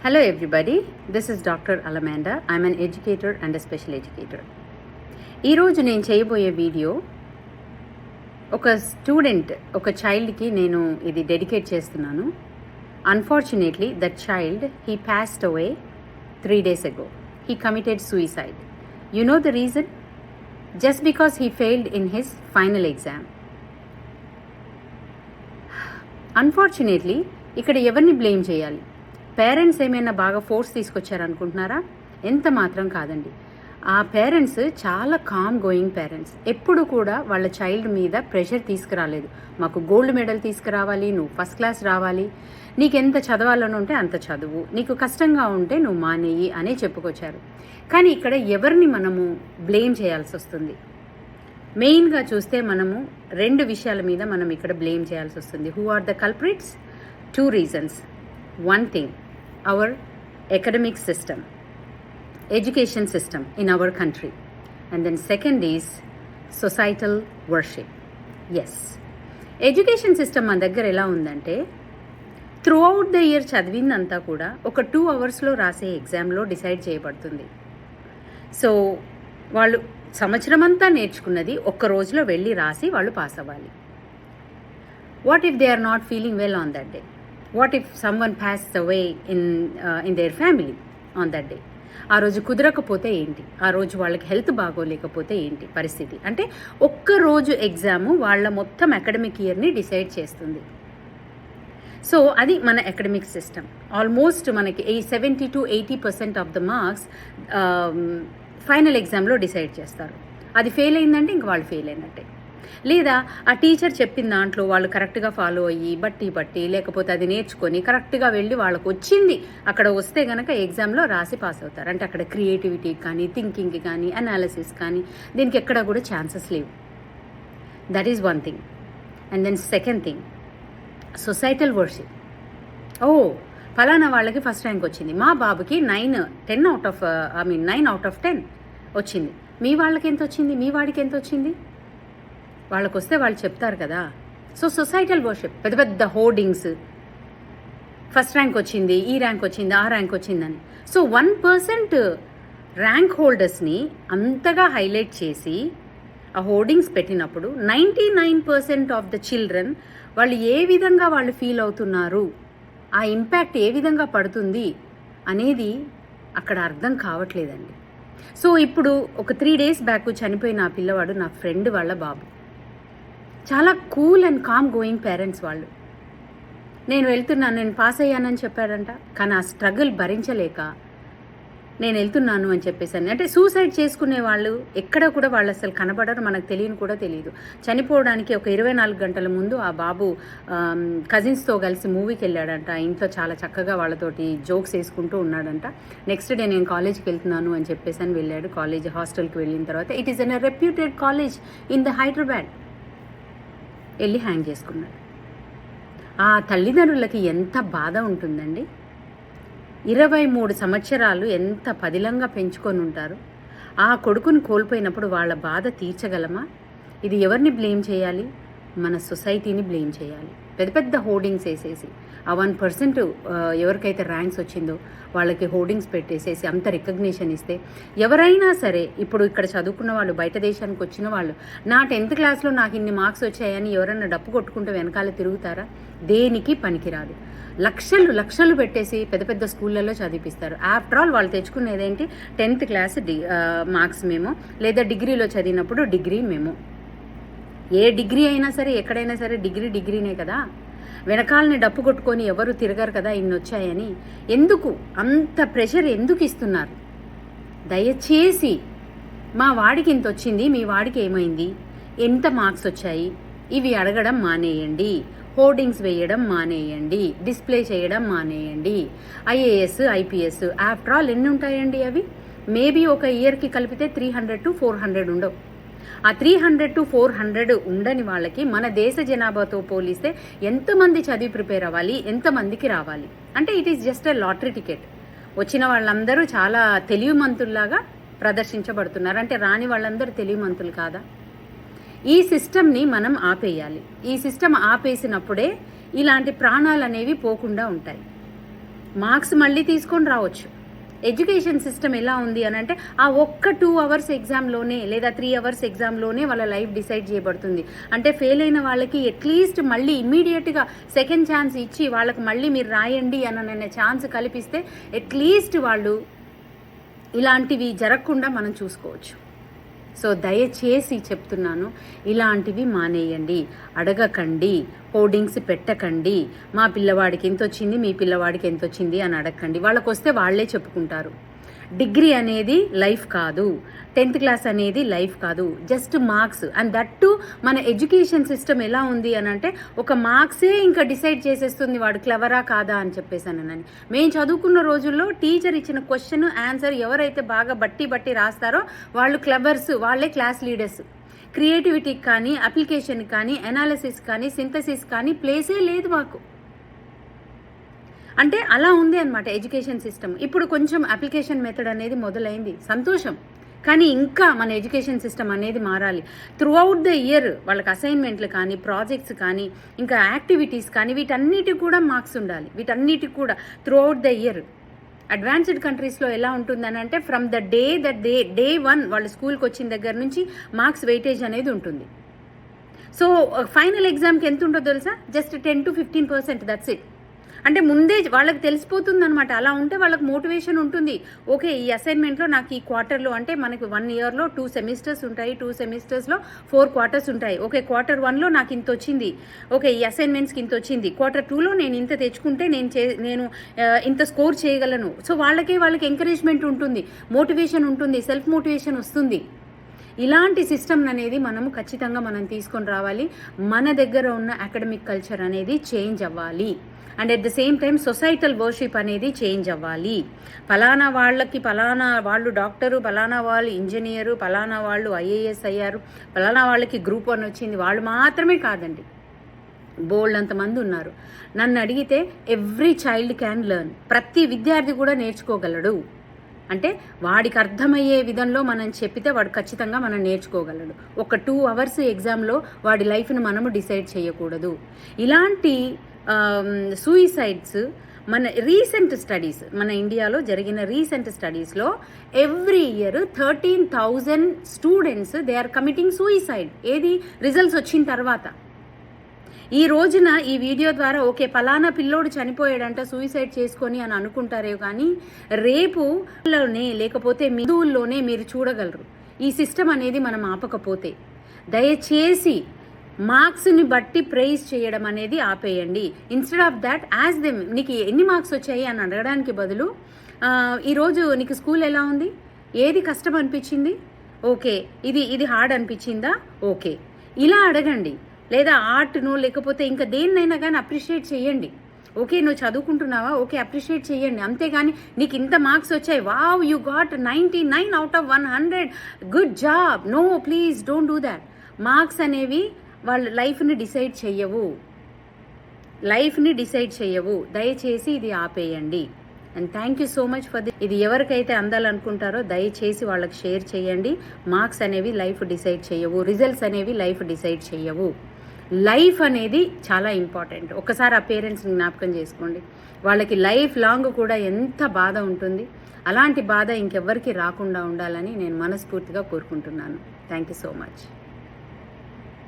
Hello everybody, this is Dr. Alamanda. I'm an educator and a special educator. ఈరోజు నేను చేయబోయే video ఒక student ఒక చైల్డ్కి నేను ఇది డెడికేట్ చేస్తున్నాను. Unfortunately that child he passed away 3 days ago. He committed suicide. You know the reason? Just because he failed in his final exam. Unfortunately ఇక్కడ ఎవరిని బ్లేమ్ చేయాలి? పేరెంట్స్ ఏమైనా బాగా ఫోర్స్ తీసుకొచ్చారనుకుంటున్నారా? ఎంత మాత్రం కాదండి. ఆ పేరెంట్స్ చాలా కామ్ గోయింగ్ పేరెంట్స్. ఎప్పుడు కూడా వాళ్ళ చైల్డ్ మీద ప్రెషర్ తీసుకురాలేదు. మాకు గోల్డ్ మెడల్ తీసుకురావాలి, నువ్వు ఫస్ట్ క్లాస్ రావాలి, నీకు ఎంత చదవాలని ఉంటే అంత చదువు, నీకు కష్టంగా ఉంటే నువ్వు మానేయి అనే చెప్పుకొచ్చారు. కానీ ఇక్కడ ఎవరిని మనము బ్లేమ్ చేయాల్సి వస్తుంది? మెయిన్గా చూస్తే మనము 2 విషయాల మీద మనం ఇక్కడ బ్లేమ్ చేయాల్సి వస్తుంది. Who are the culprits? 2 reasons. One thing, our academic system, education system in our country. And then second is societal worship. Yes. Education system మన దగ్గర ఎలా ఉందంటే త్రూఅవుట్ ద ఇయర్ చదివిందంతా కూడా ఒక 2 hours రాసే ఎగ్జామ్లో డిసైడ్ చేయబడుతుంది. సో వాళ్ళు సంవత్సరం అంతా నేర్చుకున్నది ఒక్క రోజులో వెళ్ళి రాసి వాళ్ళు పాస్ అవ్వాలి. What if they are not feeling well on that day? What if someone passed away in their family on that day? ఆ రోజు కుదరకపోతే ఏంటి? ఆ రోజు వాళ్ళకి హెల్త్ బాగోలేకపోతే ఏంటి పరిస్థితి? అంటే ఒక్కరోజు ఎగ్జాము వాళ్ళ మొత్తం అకాడమిక్ ఇయర్ని డిసైడ్ చేస్తుంది. సో అది మన అకాడమిక్ సిస్టమ్. ఆల్మోస్ట్ మనకి 70 to 80% of the marks final ఎగ్జామ్లో డిసైడ్ చేస్తారు. అది ఫెయిల్ అయిందంటే ఇంక వాళ్ళు ఫెయిల్ అయినట్టే. లేదా ఆ టీచర్ చెప్పిన దాంట్లో వాళ్ళు కరెక్ట్గా ఫాలో అయ్యి బట్టి లేకపోతే అది నేర్చుకొని కరెక్ట్గా వెళ్ళి వాళ్ళకు వచ్చింది అక్కడ వస్తే కనుక ఎగ్జామ్లో రాసి పాస్ అవుతారు. అంటే అక్కడ క్రియేటివిటీ కానీ థింకింగ్కి కానీ అనాలిసిస్ కానీ దీనికి ఎక్కడ కూడా ఛాన్సెస్ లేవు. That is one thing. And then second thing, societal worship. ఫలానా వాళ్ళకి ఫస్ట్ ర్యాంక్ వచ్చింది, మా బాబుకి 9 out of 10 వచ్చింది, మీ వాళ్ళకి ఎంత వచ్చింది, మీ వాడికి ఎంత వచ్చింది? వాళ్ళకు వస్తే వాళ్ళు చెప్తారు కదా. సో సొసైటల్ వర్షిప్, పెద్ద పెద్ద హోర్డింగ్స్, ఫస్ట్ ర్యాంక్ వచ్చింది, ఈ ర్యాంక్ వచ్చింది, ఆ ర్యాంక్ వచ్చిందని. సో 1% ర్యాంక్ హోల్డర్స్ని అంతగా హైలైట్ చేసి ఆ హోర్డింగ్స్ పెట్టినప్పుడు 99% ఆఫ్ ద చిల్డ్రన్ వాళ్ళు ఏ విధంగా వాళ్ళు ఫీల్ అవుతున్నారు, ఆ ఇంపాక్ట్ ఏ విధంగా పడుతుంది అనేది అక్కడ అర్థం కావట్లేదండి. సో ఇప్పుడు ఒక 3 days బ్యాక్ చనిపోయిన ఆ పిల్లవాడు నా ఫ్రెండ్ వాళ్ళ బాబు. చాలా cool and calm going parents వాళ్ళు. నేను వెళ్తున్నాను, నేను పాస్ అయ్యానని చెప్పాడంట. కానీ ఆ స్ట్రగుల్ భరించలేక నేను వెళ్తున్నాను అని చెప్పేసాను. అంటే సూసైడ్ చేసుకునే వాళ్ళు ఎక్కడ కూడా వాళ్ళు అసలు కనబడరు, మనకు తెలియని కూడా తెలియదు. చనిపోవడానికి ఒక 24 గంటల ముందు ఆ బాబు కజిన్స్తో కలిసి మూవీకి వెళ్ళాడంట. ఇంట్లో చాలా చక్కగా వాళ్ళతోటి జోక్స్ వేసుకుంటూ ఉన్నాడంట. నెక్స్ట్ డే నేను కాలేజ్కి వెళ్తున్నాను అని చెప్పేసి వెళ్ళాడు. కాలేజ్ హాస్టల్కి వెళ్ళిన తర్వాత it is an reputed college in the Hyderabad. వెళ్ళి హ్యాంగ్ చేసుకున్నాడు. ఆ తల్లిదండ్రులకి ఎంత బాధ ఉంటుందండి. 23 సంవత్సరాలు ఎంత పదిలంగా పెంచుకొని ఉంటారు. ఆ కొడుకుని కోల్పోయినప్పుడు వాళ్ళ బాధ తీర్చగలమా? ఇది ఎవరిని బ్లేమ్ చేయాలి? మన సొసైటీని బ్లేమ్ చేయాలి. పెద్ద పెద్ద హోర్డింగ్స్ వేసేసి ఆ 1% ఎవరికైతే ర్యాంక్స్ వచ్చిందో వాళ్ళకి హోర్డింగ్స్ పెట్టేసేసి అంత రికగ్నిషన్ ఇస్తే ఎవరైనా సరే, ఇప్పుడు ఇక్కడ చదువుకున్న వాళ్ళు, బయట దేశానికి వచ్చిన వాళ్ళు, నా 10th క్లాస్లో నాకు ఇన్ని మార్క్స్ వచ్చాయని ఎవరన్నా డప్పు కొట్టుకుంటూ వెనకాల తిరుగుతారా? దేనికి పనికిరాదు. లక్షలు పెట్టేసి పెద్ద పెద్ద స్కూళ్ళల్లో చదివిపిస్తారు. ఆఫ్టర్ ఆల్ వాళ్ళు తెచ్చుకునేదేంటి? 10th క్లాస్ మార్క్స్ మేమో, లేదా డిగ్రీలో చదివినప్పుడు డిగ్రీ మేమో. ఏ డిగ్రీ అయినా సరే, ఎక్కడైనా సరే డిగ్రీనే కదా. వెనకాలని డప్పు కొట్టుకొని ఎవరు తిరగరు కదా ఇన్ని వచ్చాయని. ఎందుకు అంత ప్రెషర్ ఎందుకు ఇస్తున్నారు? దయచేసి మా వాడికి ఇంత వచ్చింది, మీ వాడికి ఏమైంది, ఎంత మార్క్స్ వచ్చాయి, ఇవి అడగడం మానేయండి. హోర్డింగ్స్ వేయడం మానేయండి. డిస్ప్లే చేయడం మానేయండి. IAS, IPS ఆఫ్టర్ ఆల్ ఎన్ని ఉంటాయండి? అవి మేబీ ఒక ఇయర్కి కలిపితే 300 to 400 ఉండవు. ఆ 300 to 400 ఉండని వాళ్ళకి మన దేశ జనాభాతో పోలిస్తే ఎంతమంది చదివి ప్రిపేర్ అవ్వాలి, ఎంతమందికి రావాలి? అంటే it is just a lottery ticket. వచ్చిన వాళ్ళందరూ చాలా తెలివిమంతుల్లాగా ప్రదర్శించబడుతున్నారు. అంటే రాని వాళ్ళందరూ తెలివిమంతులు కాదా? ఈ సిస్టమ్ని మనం ఆపేయాలి. ఈ సిస్టమ్ ఆపేసినప్పుడే ఇలాంటి ప్రాణాలు అనేవి పోకుండా ఉంటాయి. మార్క్స్ మళ్ళీ తీసుకొని రావచ్చు. ఎడ్యుకేషన్ సిస్టమ్ ఎలా ఉంది అని అంటే ఆ ఒక్క 2 అవర్స్ ఎగ్జామ్లోనే లేదా 3 అవర్స్ ఎగ్జామ్లోనే వాళ్ళ లైఫ్ డిసైడ్ చేయబడుతుంది. అంటే ఫెయిల్ అయిన వాళ్ళకి అట్లీస్ట్ మళ్ళీ ఇమ్మీడియట్గా సెకండ్ ఛాన్స్ ఇచ్చి వాళ్ళకి మళ్ళీ మీరు రాయండి అనే ఛాన్స్ కల్పిస్తే అట్లీస్ట్ వాళ్ళు ఇలాంటివి జరగకుండా మనం చూసుకోవచ్చు. సో దయచేసి చెప్తున్నాను, ఇలాంటివి మానేయండి. అడగకండి, హోర్డింగ్స్ పెట్టకండి. మా పిల్లవాడికి ఎంత వచ్చింది, మీ పిల్లవాడికి ఎంత వచ్చింది అని అడగకండి. వాళ్ళకు వస్తే వాళ్ళే చెప్పుకుంటారు. డిగ్రీ అనేది లైఫ్ కాదు, 10th క్లాస్ అనేది లైఫ్ కాదు, just marks. And that to మన ఎడ్యుకేషన్ సిస్టమ్ ఎలా ఉంది అని అంటే ఒక మార్క్సే ఇంకా డిసైడ్ చేసేస్తుంది వాడు క్లవరా కాదా అని చెప్పేసానని. మేము చదువుకున్న రోజుల్లో టీచర్ ఇచ్చిన క్వశ్చన్ ఆన్సర్ ఎవరైతే బాగా బట్టి రాస్తారో వాళ్ళు క్లవర్స్, వాళ్ళే క్లాస్ లీడర్స్. క్రియేటివిటీకి కానీ, అప్లికేషన్ కానీ, అనాలిసిస్ కానీ, సింథసిస్ కానీ ప్లేసే లేదు మాకు. అంటే అలా ఉంది అనమాట ఎడ్యుకేషన్ సిస్టమ్. ఇప్పుడు కొంచెం అప్లికేషన్ మెథడ్ అనేది మొదలైంది, సంతోషం. కానీ ఇంకా మన ఎడ్యుకేషన్ సిస్టమ్ అనేది మారాలి. త్రూ అవుట్ ద ఇయర్ వాళ్ళకి అసైన్మెంట్లు కానీ, ప్రాజెక్ట్స్ కానీ, ఇంకా యాక్టివిటీస్ కానీ వీటన్నిటికి కూడా మార్క్స్ ఉండాలి. వీటన్నిటికి కూడా through out the year. Advanced కంట్రీస్లో ఎలా ఉంటుందని అంటే ఫ్రమ్ ద డే 1 వాళ్ళు స్కూల్కి వచ్చిన దగ్గర నుంచి మార్క్స్ వెయిటేజ్ అనేది ఉంటుంది. సో ఫైనల్ ఎగ్జామ్కి ఎంత ఉంటుందో తెలుసా? Just 10 to 15%, that's it. అంటే ముందే వాళ్ళకి తెలిసిపోతుంది అనమాట. అలా ఉంటే వాళ్ళకి మోటివేషన్ ఉంటుంది. ఓకే, ఈ అసైన్మెంట్లో నాకు ఈ క్వార్టర్లో, అంటే మనకి 1 ఇయర్లో 2 సెమిస్టర్స్ ఉంటాయి, 2 సెమిస్టర్స్లో 4 క్వార్టర్స్ ఉంటాయి. ఓకే, క్వార్టర్ 1లో నాకు ఇంత వచ్చింది, ఓకే ఈ అసైన్మెంట్స్కి ఇంత వచ్చింది, క్వార్టర్ 2లో నేను ఇంత తెచ్చుకుంటే నేను ఇంత స్కోర్ చేయగలను. సో వాళ్ళకి ఎంకరేజ్మెంట్ ఉంటుంది, మోటివేషన్ ఉంటుంది, సెల్ఫ్ మోటివేషన్ వస్తుంది. ఇలాంటి సిస్టమ్ అనేది ఖచ్చితంగా మనం తీసుకొని రావాలి. మన దగ్గర ఉన్న అకాడమిక్ కల్చర్ అనేది చేంజ్ అవ్వాలి. And at the same time societal worship అనేది చేంజ్ అవ్వాలి. ఫలానా వాళ్ళకి ఫలానా వాళ్ళు డాక్టరు, ఫలానా వాళ్ళు ఇంజనీరు, ఫలానా వాళ్ళు IAS అయ్యారు, ఫలానా వాళ్ళకి గ్రూప్ 1 వచ్చింది, వాళ్ళు మాత్రమే కాదండి, బోల్డ్ అంతమంది ఉన్నారు. నన్ను అడిగితే ఎవ్రీ చైల్డ్ క్యాన్ లెర్న్. ప్రతి విద్యార్థి కూడా నేర్చుకోగలడు. అంటే వాడికి అర్థమయ్యే విధంలో మనం చెప్పితే వాడు ఖచ్చితంగా మనం నేర్చుకోగలడు. ఒక 2 అవర్స్ ఎగ్జామ్లో వాడి లైఫ్ను మనము డిసైడ్ చేయకూడదు. ఇలాంటి సూయిసైడ్స్ మన రీసెంట్ స్టడీస్, మన ఇండియాలో జరిగిన రీసెంట్ స్టడీస్లో every year 13,000 students they are committing suicide. ఏది రిజల్ట్స్ వచ్చిన తర్వాత. ఈ రోజున ఈ వీడియో ద్వారా ఓకే పలానా పిల్లోడు చనిపోయాడంట సూయిసైడ్ చేసుకొని అని అనుకుంటారే కానీ రేపు లేకపోతే మిదువుల్లోనే మీరు చూడగలరు ఈ సిస్టమ్ అనేది మనం ఆపకపోతే. దయచేసి మార్క్స్ని బట్టి ప్రైజ్ చేయడం అనేది ఆపేయండి. Instead of that as them నీకు ఎన్ని మార్క్స్ వచ్చాయి అని అడగడానికి బదులు ఈరోజు నీకు స్కూల్ ఎలా ఉంది, ఏది కష్టం అనిపించింది, ఓకే ఇది హార్డ్ అనిపించిందా, ఓకే ఇలా అడగండి. లేదా ఆర్ట్ను లేకపోతే ఇంకా దేన్నైనా కానీ అప్రిషియేట్ చేయండి. ఓకే నువ్వు చదువుకుంటున్నావా, ఓకే అప్రిషియేట్ చేయండి. అంతేగాని నీకు ఇంత మార్క్స్ వచ్చాయి, wow you got 99 out of 100, good job, no please don't do that. Marks అనేవి వాళ్ళ లైఫ్ని డిసైడ్ చెయ్యవు. దయచేసి ఇది ఆపేయండి. And thank you so much for ఇది ఎవరికైతే అందాలనుకుంటారో దయచేసి వాళ్ళకి షేర్ చేయండి. మార్క్స్ అనేవి లైఫ్ డిసైడ్ చేయవు, రిజల్ట్స్ అనేవి లైఫ్ డిసైడ్ చేయవు. లైఫ్ అనేది చాలా ఇంపార్టెంట్. ఒకసారి ఆ పేరెంట్స్ని జ్ఞాపకం చేసుకోండి. వాళ్ళకి లైఫ్ లాంగ్ కూడా ఎంత బాధ ఉంటుంది. అలాంటి బాధ ఇంకెవ్వరికి రాకుండా ఉండాలని నేను మనస్ఫూర్తిగా కోరుకుంటున్నాను. Thank you so much.